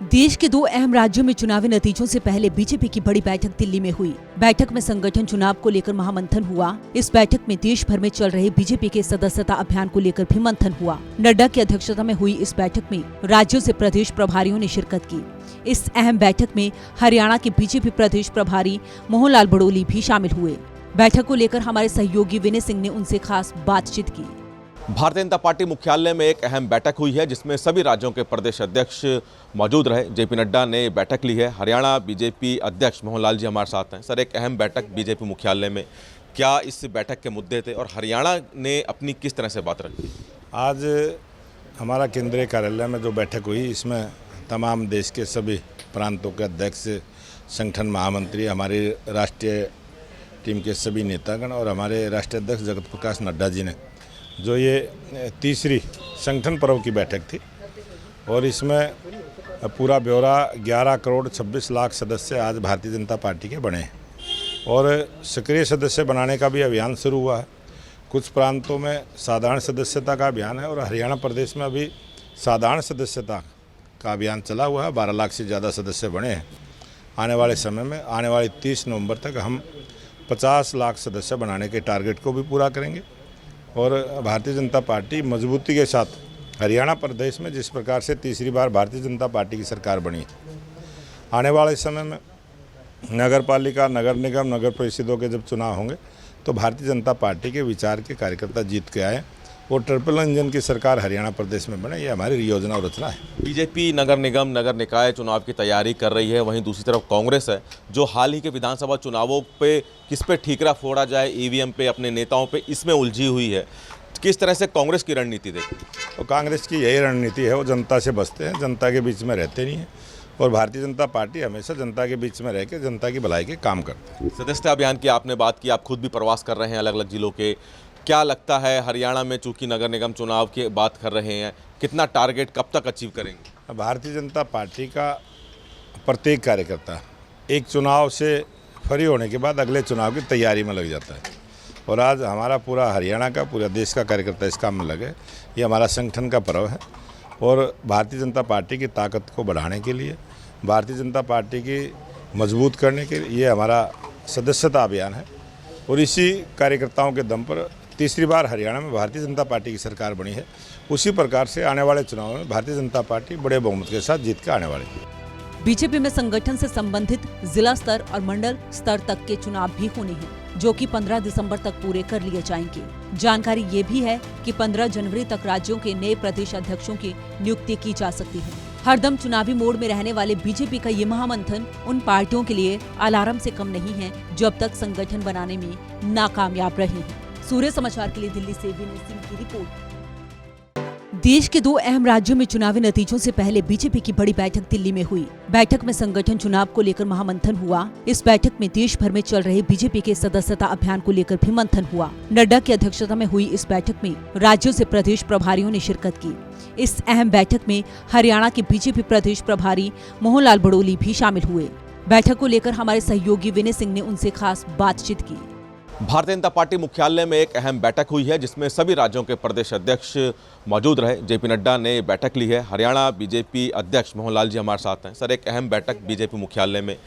देश के दो अहम राज्यों में चुनावी नतीजों से पहले बीजेपी की बड़ी बैठक दिल्ली में हुई। बैठक में संगठन चुनाव को लेकर महामंथन हुआ। इस बैठक में देश भर में चल रहे बीजेपी के सदस्यता अभियान को लेकर भी मंथन हुआ। नड्डा की अध्यक्षता में हुई इस बैठक में राज्यों से प्रदेश प्रभारियों ने शिरकत की। इस अहम बैठक में हरियाणा के बीजेपी प्रदेश प्रभारी मोहनलाल बड़ोली भी शामिल हुए। बैठक को लेकर हमारे सहयोगी विनय सिंह ने उनसे खास बातचीत की। भारतीय जनता पार्टी मुख्यालय में एक अहम बैठक हुई है जिसमें सभी राज्यों के प्रदेश अध्यक्ष मौजूद रहे। जेपी नड्डा ने बैठक ली है। हरियाणा बीजेपी अध्यक्ष मोहनलाल जी हमारे साथ हैं। सर, एक अहम बैठक बीजेपी मुख्यालय में, क्या इस बैठक के मुद्दे थे और हरियाणा ने अपनी किस तरह से बात रखी? आज हमारा केंद्रीय कार्यालय में जो बैठक हुई, इसमें तमाम देश के सभी प्रांतों के अध्यक्ष, संगठन महामंत्री, हमारी राष्ट्रीय टीम के सभी नेतागण और हमारे राष्ट्रीय अध्यक्ष जगत प्रकाश नड्डा जी ने जो ये तीसरी संगठन पर्व की बैठक थी और इसमें पूरा ब्यौरा 11 करोड़ 26 लाख सदस्य आज भारतीय जनता पार्टी के बने हैं और सक्रिय सदस्य बनाने का भी अभियान शुरू हुआ है। कुछ प्रांतों में साधारण सदस्यता का अभियान है और हरियाणा प्रदेश में अभी साधारण सदस्यता का अभियान चला हुआ है। 12 लाख से ज़्यादा सदस्य बने हैं। आने वाले समय में, आने वाली 30 नवंबर तक हम 50 लाख सदस्य बनाने के टारगेट को भी पूरा करेंगे और भारतीय जनता पार्टी मजबूती के साथ हरियाणा प्रदेश में जिस प्रकार से तीसरी बार भारतीय जनता पार्टी की सरकार बनी है, आने वाले समय में नगर पालिका, नगर निगम, नगर परिषदों के जब चुनाव होंगे तो भारतीय जनता पार्टी के विचार के कार्यकर्ता जीत के आए और ट्रिपल इंजन की सरकार हरियाणा प्रदेश में बने, ये हमारी योजना और रचना है। बीजेपी नगर निगम, नगर निकाय चुनाव की तैयारी कर रही है, वहीं दूसरी तरफ कांग्रेस है जो हाल ही के विधानसभा चुनावों पे किस पे ठीकरा फोड़ा जाए, ईवीएम पे, अपने नेताओं पे, इसमें उलझी हुई है। किस तरह से कांग्रेस की रणनीति देखी? तो कांग्रेस की यही रणनीति है, वो जनता से बचते हैं, जनता के बीच में रहते नहीं हैं और भारतीय जनता पार्टी हमेशा जनता के बीच में रह के जनता की भलाई के काम करती है। सदस्यता अभियान की आपने बात की, आप खुद भी प्रवास कर रहे हैं अलग अलग जिलों के। क्या लगता है हरियाणा में, चूंकि नगर निगम चुनाव की बात कर रहे हैं, कितना टारगेट कब तक अचीव करेंगे? भारतीय जनता पार्टी का प्रत्येक कार्यकर्ता एक चुनाव से फ्री होने के बाद अगले चुनाव की तैयारी में लग जाता है और आज हमारा पूरा हरियाणा का, पूरा देश का कार्यकर्ता इस काम में लगे। ये हमारा संगठन का पर्व है और भारतीय जनता पार्टी की ताकत को बढ़ाने के लिए, भारतीय जनता पार्टी की मजबूत करने के लिए ये हमारा सदस्यता अभियान है और इसी कार्यकर्ताओं के दम पर तीसरी बार हरियाणा में भारतीय जनता पार्टी की सरकार बनी है। उसी प्रकार से आने वाले चुनाव में भारतीय जनता पार्टी बड़े बहुमत के साथ जीत के आने वाली है। बीजेपी में संगठन से संबंधित जिला स्तर और मंडल स्तर तक के चुनाव भी होने हैं, जो कि 15 दिसंबर तक पूरे कर लिए जाएंगे। जानकारी ये भी है कि 15 जनवरी तक राज्यों के नए प्रदेश अध्यक्षों की नियुक्ति की जा सकती है। हरदम चुनावी मोड में रहने वाले बीजेपी का ये महामंथन उन पार्टियों के लिए अलार्म से कम नहीं है जो अब तक संगठन बनाने में नाकामयाब रहे हैं। सूर्य समाचार के लिए दिल्ली से विनय सिंह की रिपोर्ट। देश के दो अहम राज्यों में चुनावी नतीजों से पहले बीजेपी की बड़ी बैठक दिल्ली में हुई। बैठक में संगठन चुनाव को लेकर महामंथन हुआ। इस बैठक में देश भर में चल रहे बीजेपी के सदस्यता अभियान को लेकर भी मंथन हुआ। नड्डा की अध्यक्षता में हुई इस बैठक में राज्यों से प्रदेश प्रभारियों ने शिरकत की। इस अहम बैठक में हरियाणा के बीजेपी प्रदेश प्रभारी मोहनलाल बड़ोली भी शामिल हुए। बैठक को लेकर हमारे सहयोगी विनय सिंह ने उनसे खास बातचीत की। भारतीय जनता पार्टी मुख्यालय में एक अहम बैठक हुई है जिसमें सभी राज्यों के प्रदेश अध्यक्ष मौजूद रहे। जेपी नड्डा ने बैठक ली है। हरियाणा बीजेपी अध्यक्ष मोहनलाल जी हमारे साथ हैं। सर, एक अहम बैठक बीजेपी मुख्यालय में,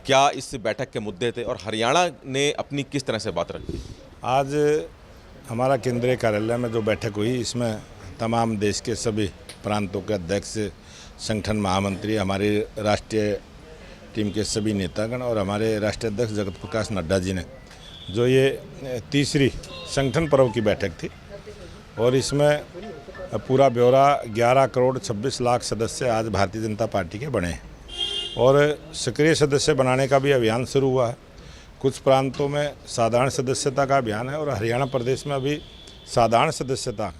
क्या इस बैठक के मुद्दे थे और हरियाणा ने अपनी किस तरह से बात रखी? आज हमारा केंद्रीय कार्यालय में जो बैठक हुई, इसमें तमाम देश के सभी प्रांतों के अध्यक्ष, संगठन महामंत्री, हमारी राष्ट्रीय टीम के सभी नेतागण और हमारे राष्ट्रीय अध्यक्ष जगत प्रकाश नड्डा जी ने जो ये तीसरी संगठन पर्व की बैठक थी और इसमें पूरा ब्यौरा 11 करोड़ 26 लाख सदस्य आज भारतीय जनता पार्टी के बने हैं और सक्रिय सदस्य बनाने का भी अभियान शुरू हुआ है। कुछ प्रांतों में साधारण सदस्यता का अभियान है और हरियाणा प्रदेश में अभी साधारण सदस्यता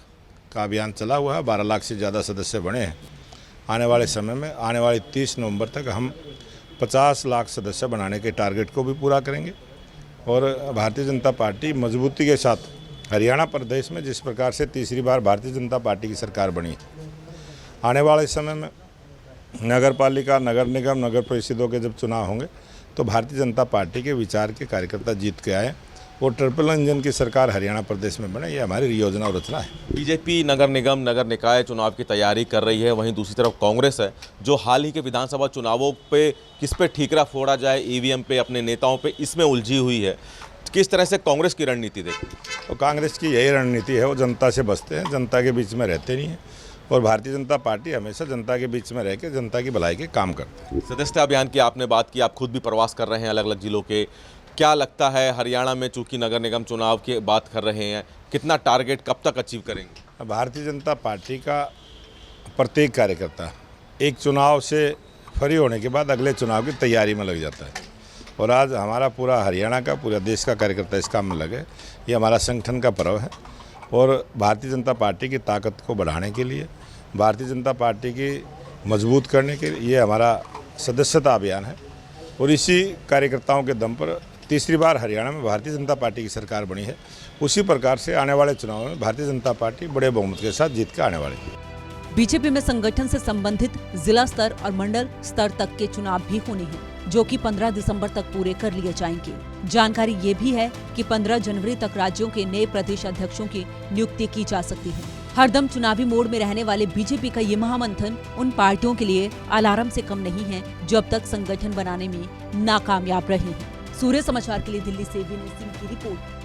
का अभियान चला हुआ है। 12 लाख से ज़्यादा सदस्य बने हैं। आने वाले समय में, आने वाली 30 नवंबर तक हम 50 लाख सदस्य बनाने के टारगेट को भी पूरा करेंगे और भारतीय जनता पार्टी मजबूती के साथ हरियाणा प्रदेश में जिस प्रकार से तीसरी बार भारतीय जनता पार्टी की सरकार बनी है, आने वाले समय में नगर पालिका, नगर निगम, नगर परिषदों के जब चुनाव होंगे तो भारतीय जनता पार्टी के विचार के कार्यकर्ता जीत के आए और ट्रिपल इंजन की सरकार हरियाणा प्रदेश में बने, ये हमारी योजना और रचना है। बीजेपी नगर निगम नगर निकाय चुनाव की तैयारी कर रही है, वहीं दूसरी तरफ कांग्रेस है जो हाल ही के विधानसभा चुनावों पे किस पे ठीकरा फोड़ा जाए, ईवीएम पे, अपने नेताओं पे, इसमें उलझी हुई है। किस तरह से कांग्रेस की रणनीति देखते हैं? तो कांग्रेस की यही रणनीति है, वो जनता से बचते हैं, जनता के बीच में रहते नहीं हैं। और भारतीय जनता पार्टी हमेशा जनता के बीच में रह के जनता की भलाई के काम करते हैं। सदस्यता अभियान की आपने बात की, आप खुद भी प्रवास कर रहे हैं अलग अलग जिलों के, क्या लगता है हरियाणा में चूंकि नगर निगम चुनाव की बात कर रहे हैं, कितना टारगेट कब तक अचीव करेंगे? भारतीय जनता पार्टी का प्रत्येक कार्यकर्ता एक चुनाव से फ्री होने के बाद अगले चुनाव की तैयारी में लग जाता है, और आज हमारा पूरा हरियाणा का, पूरा देश का कार्यकर्ता इस काम में लगे। ये हमारा संगठन का पर्व है, और भारतीय जनता पार्टी की ताकत को बढ़ाने के लिए, भारतीय जनता पार्टी की मजबूत करने के लिए ये हमारा सदस्यता अभियान है। और इसी कार्यकर्ताओं के दम पर तीसरी बार हरियाणा में भारतीय जनता पार्टी की सरकार बनी है। उसी प्रकार से आने वाले चुनाव में भारतीय जनता पार्टी बड़े बहुमत के साथ जीत के आने वाली है। बीजेपी में संगठन से संबंधित जिला स्तर और मंडल स्तर तक के चुनाव भी होने हैं, जो कि 15 दिसंबर तक पूरे कर लिए जाएंगे। जानकारी ये भी है कि 15 जनवरी तक राज्यों के नए प्रदेश अध्यक्षों की नियुक्ति की जा सकती है। हरदम चुनावी मोड में रहने वाले बीजेपी का ये महामंथन उन पार्टियों के लिए अलार्म से कम नहीं है जो अब तक संगठन बनाने में नाकामयाब रहे हैं। सूर्य समाचार के लिए दिल्ली से विनय सिंह की रिपोर्ट।